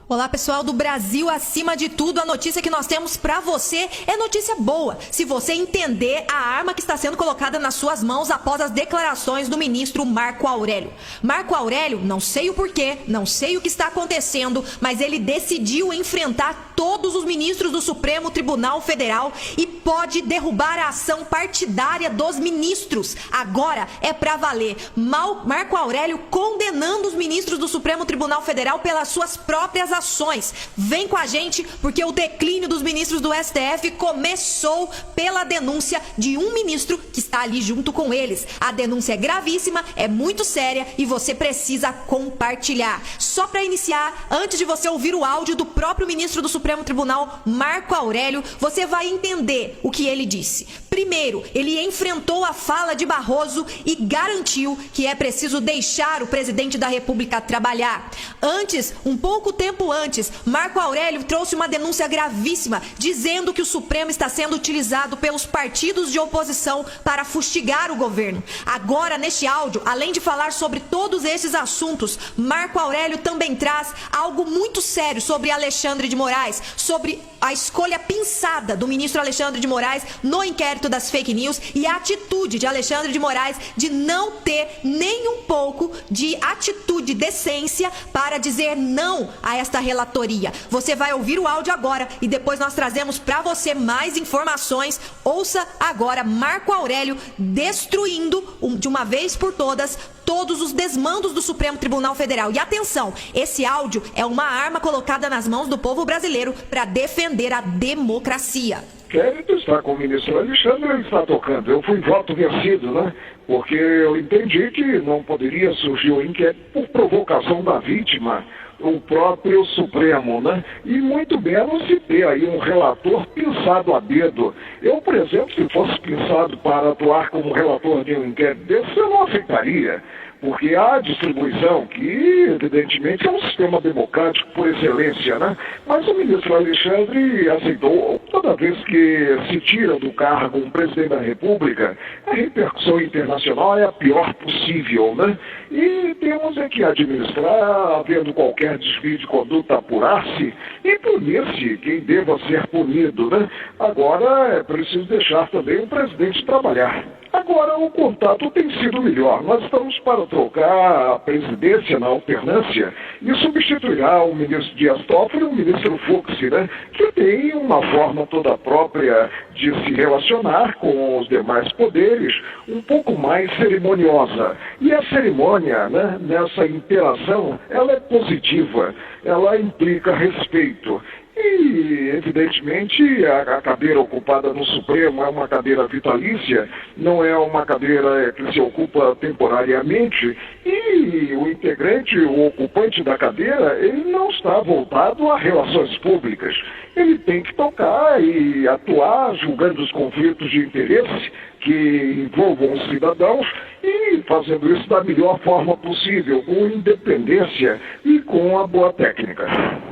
Olá, pessoal do Brasil, acima de tudo, a notícia que nós temos pra você é notícia boa. Se você entender a arma que está sendo colocada nas suas mãos após as declarações do ministro Marco Aurélio. Marco Aurélio, não sei o porquê, não sei o que está acontecendo, mas ele decidiu enfrentar todos os ministros do Supremo Tribunal Federal e pode derrubar a ação partidária dos ministros. Agora é pra valer. Marco Aurélio condenando os ministros do Supremo Tribunal Federal pelas suas próprias ações. Vem com a gente, porque o declínio dos ministros do STF começou pela denúncia de um ministro que está ali junto com eles. A denúncia é gravíssima, é muito séria e você precisa compartilhar. Só para iniciar, antes de você ouvir o áudio do próprio ministro do Supremo Tribunal, Marco Aurélio, você vai entender o que ele disse. Primeiro, ele enfrentou a fala de Barroso e garantiu que é preciso deixar o presidente da República trabalhar. Antes, um pouco tempo antes, Marco Aurélio trouxe uma denúncia gravíssima, dizendo que o Supremo está sendo utilizado pelos partidos de oposição para fustigar o governo. Agora, neste áudio, além de falar sobre todos esses assuntos, Marco Aurélio também traz algo muito sério sobre Alexandre de Moraes, sobre a escolha pensada do ministro Alexandre de Moraes no inquérito das fake news e a atitude de Alexandre de Moraes de não ter nem um pouco de atitude, decência para dizer não a esta relatoria. Você vai ouvir o áudio agora e depois nós trazemos para você mais informações. Ouça agora Marco Aurélio destruindo de uma vez por todas todos os desmandos do Supremo Tribunal Federal. E atenção, esse áudio é uma arma colocada nas mãos do povo brasileiro para defender a democracia. Inquérito está com o ministro Alexandre, ele está tocando. Eu fui voto vencido, né? Porque eu entendi que não poderia surgir o inquérito por provocação da vítima, o próprio Supremo, né? E muito menos se ter aí um relator pensado a dedo. Eu, por exemplo, se fosse pensado para atuar como relator de um inquérito desse, eu não aceitaria. Porque há distribuição, que evidentemente é um sistema democrático por excelência, né? Mas o ministro Alexandre aceitou. Toda vez que se tira do cargo um presidente da República, a repercussão internacional é a pior possível, né? E temos é que administrar, havendo qualquer desvio de conduta, apurar-se e punir-se quem deva ser punido, né? Agora é preciso deixar também o presidente trabalhar. Agora, o contato tem sido melhor. Nós estamos para trocar a presidência na alternância e substituirá o ministro Dias Toffoli e o ministro Fux, né? Que tem uma forma toda própria de se relacionar com os demais poderes, um pouco mais cerimoniosa. E a cerimônia, né, nessa interação, ela é positiva, ela implica respeito. E, evidentemente, a cadeira ocupada no Supremo é uma cadeira vitalícia, não é uma cadeira que se ocupa temporariamente, e o integrante, o ocupante da cadeira, ele não está voltado a relações públicas. Ele tem que tocar e atuar julgando os conflitos de interesse que envolvam os cidadãos e fazendo isso da melhor forma possível, com independência e com a boa técnica.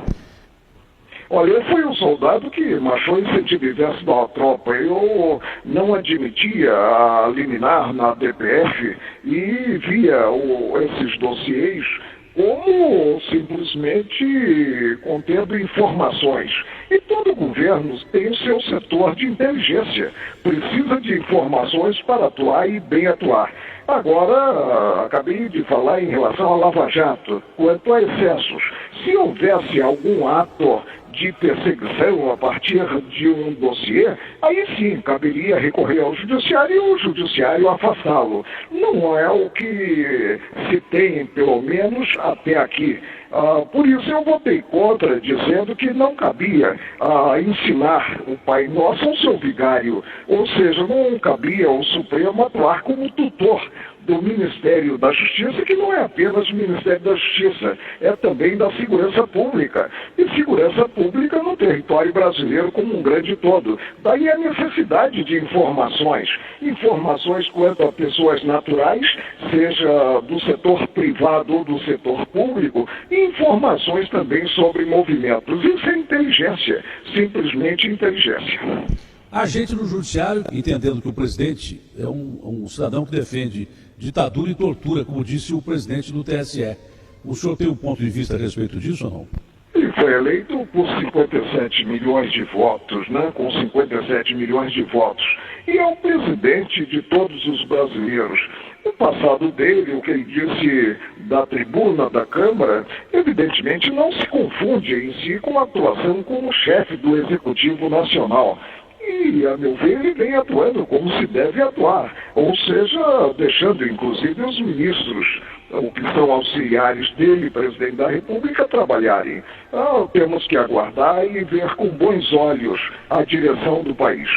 Olha, eu fui um soldado que marchou em sentido inverso da tropa. Eu não admitia a liminar na DPF e via esses dossiês como simplesmente contendo informações. E todo governo tem o seu setor de inteligência. Precisa de informações para atuar e bem atuar. Agora, acabei de falar em relação à Lava Jato. Quanto a excessos, se houvesse algum ato de perseguição a partir de um dossiê, aí sim caberia recorrer ao judiciário e o judiciário afastá-lo. Não é o que se tem, pelo menos até aqui. Por isso eu votei contra, dizendo que não cabia ensinar o Pai Nosso ao seu vigário, ou seja, não cabia ao Supremo atuar como tutor do Ministério da Justiça, que não é apenas o Ministério da Justiça, é também da Segurança Pública. E segurança pública no território brasileiro como um grande todo. Daí a necessidade de informações. Informações quanto a pessoas naturais, seja do setor privado ou do setor público, e informações também sobre movimentos. Isso é inteligência, simplesmente inteligência. A gente no judiciário, entendendo que o presidente é um cidadão que defende ditadura e tortura, como disse o presidente do TSE. O senhor tem um ponto de vista a respeito disso ou não? Ele foi eleito por 57 milhões de votos, né? Com 57 milhões de votos. E é o presidente de todos os brasileiros. O passado dele, o que ele disse da tribuna da Câmara, evidentemente não se confunde em si com a atuação como chefe do Executivo Nacional. E, a meu ver, ele vem atuando como se deve atuar, ou seja, deixando inclusive os ministros, o que são auxiliares dele, presidente da República, trabalharem. Temos que aguardar e ver com bons olhos a direção do país.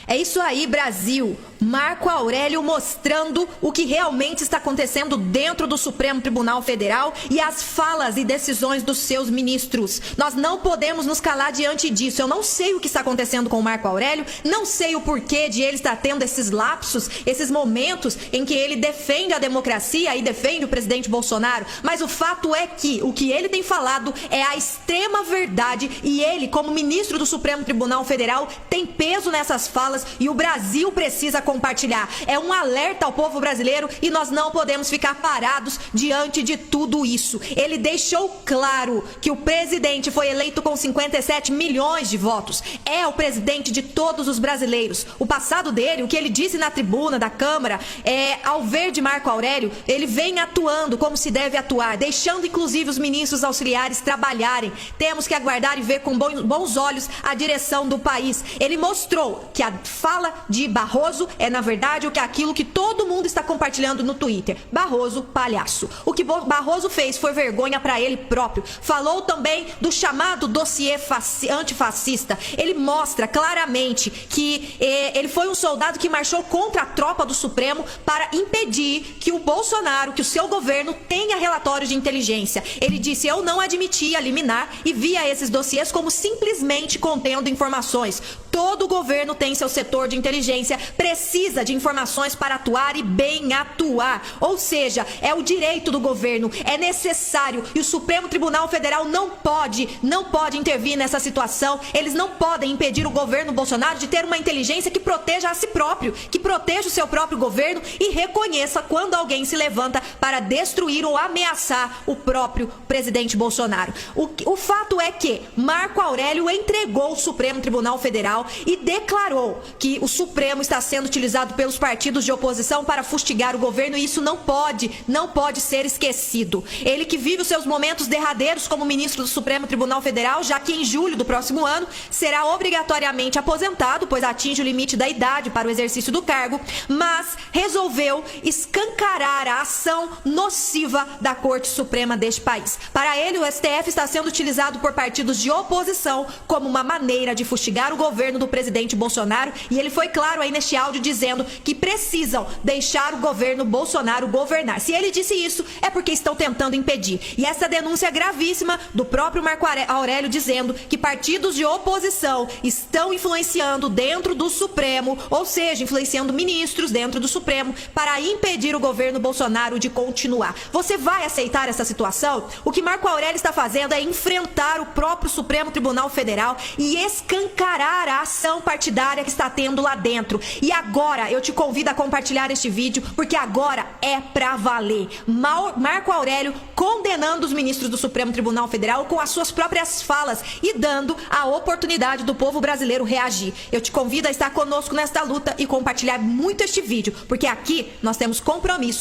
É isso aí, Brasil. Marco Aurélio mostrando o que realmente está acontecendo dentro do Supremo Tribunal Federal e as falas e decisões dos seus ministros. Nós não podemos nos calar diante disso. Eu não sei o que está acontecendo com o Marco Aurélio, não sei o porquê de ele estar tendo esses lapsos, esses momentos em que ele defende a democracia e defende o presidente Bolsonaro, mas o fato é que o que ele tem falado é a extrema verdade e ele, como ministro do Supremo Tribunal Federal, tem peso nessas falas e o Brasil precisa compartilhar. É um alerta ao povo brasileiro e nós não podemos ficar parados diante de tudo isso. Ele deixou claro que o presidente foi eleito com 57 milhões de votos. É o presidente de todos os brasileiros. O passado dele, o que ele disse na tribuna da Câmara, ao ver de Marco Aurélio, ele vem atuando como se deve atuar, deixando inclusive os ministros auxiliares trabalharem. Temos que aguardar e ver com bons olhos a direção do país. Ele mostrou que a fala de Barroso é, na verdade, aquilo que todo mundo está compartilhando no Twitter. Barroso, palhaço. O que Barroso fez foi vergonha para ele próprio. Falou também do chamado dossiê antifascista. Ele mostra claramente que ele foi um soldado que marchou contra a tropa do Supremo para impedir que o Bolsonaro, que o seu governo, tenha relatórios de inteligência. Ele disse: eu não admitia liminar e via esses dossiês como simplesmente contendo informações. Todo governo tem seu setor de inteligência, precisa de informações para atuar e bem atuar. Ou seja, é o direito do governo, é necessário e o Supremo Tribunal Federal não pode intervir nessa situação. Eles não podem impedir o governo Bolsonaro de ter uma inteligência que proteja a si próprio, que proteja o seu próprio governo e reconheça quando alguém se levanta para destruir ou ameaçar o próprio presidente Bolsonaro. O fato é que Marco Aurélio entregou o Supremo Tribunal Federal e declarou que o Supremo está sendo utilizado pelos partidos de oposição para fustigar o governo e isso não pode ser esquecido. Ele que vive os seus momentos derradeiros como ministro do Supremo Tribunal Federal, já que em julho do próximo ano será obrigatoriamente aposentado, pois atinge o limite da idade para o exercício do cargo, mas resolveu escancarar a ação nociva da Corte Suprema deste país. Para ele, o STF está sendo utilizado por partidos de oposição como uma maneira de fustigar o governo do presidente Bolsonaro e ele foi claro aí neste áudio dizendo que precisam deixar o governo Bolsonaro governar. Se ele disse isso, é porque estão tentando impedir. E essa denúncia é gravíssima do próprio Marco Aurélio dizendo que partidos de oposição estão influenciando dentro do Supremo, ou seja, influenciando ministros dentro do Supremo para impedir o governo Bolsonaro de continuar. Você vai aceitar essa situação? O que Marco Aurélio está fazendo é enfrentar o próprio Supremo Tribunal Federal e escancarar a ação partidária que está tendo lá dentro. E agora eu te convido a compartilhar este vídeo, porque agora é pra valer. Marco Aurélio condenando os ministros do Supremo Tribunal Federal com as suas próprias falas e dando a oportunidade do povo brasileiro reagir. Eu te convido a estar conosco nesta luta e compartilhar muito este vídeo, porque aqui nós temos compromisso.